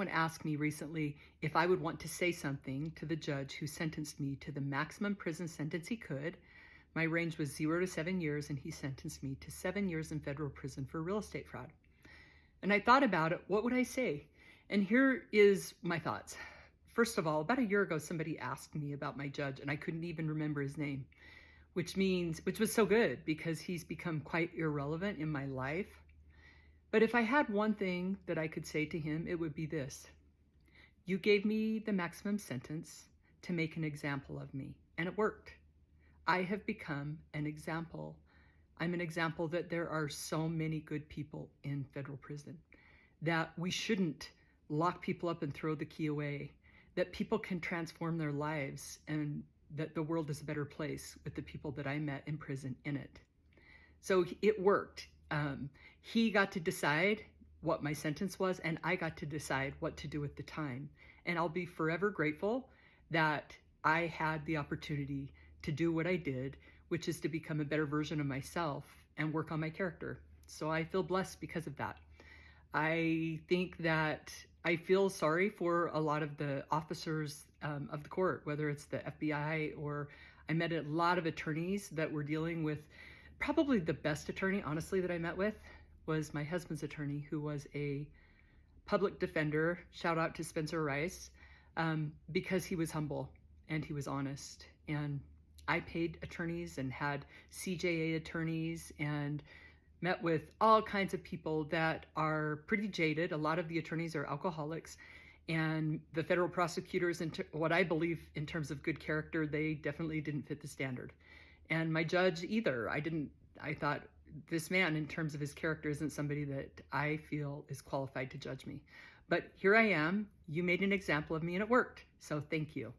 someone asked me recently if I would want to say something to the judge who sentenced me to the maximum prison sentence he could. My range was 0 to 7 years, and he sentenced me to 7 years in federal prison for real estate fraud. And I thought about it, what would I say? And here is my thoughts. First of all, about a year ago, somebody asked me about my judge, and I couldn't even remember his name, which was so good because he's become quite irrelevant in my life. But if I had one thing that I could say to him, it would be this: you gave me the maximum sentence to make an example of me, and it worked. I have become an example. I'm an example that there are so many good people in federal prison, that we shouldn't lock people up and throw the key away, that people can transform their lives, and that the world is a better place with the people that I met in prison in it. So it worked. He got to decide what my sentence was, and I got to decide what to do with the time. And I'll be forever grateful that I had the opportunity to do what I did, which is to become a better version of myself and work on my character. So I feel blessed because of that. I think that I feel sorry for a lot of the officers of the court, whether it's the FBI or I met a lot of attorneys that were dealing with. Probably the best attorney, honestly, that I met with was my husband's attorney, who was a public defender. Shout out to Spencer Rice, because he was humble and he was honest. And I paid attorneys and had CJA attorneys and met with all kinds of people that are pretty jaded. A lot of the attorneys are alcoholics, and the federal prosecutors, what I believe in terms of good character, they definitely didn't fit the standard. And my judge either. I thought, this man, in terms of his character, isn't somebody that I feel is qualified to judge me. But here I am. You made an example of me and it worked. So thank you.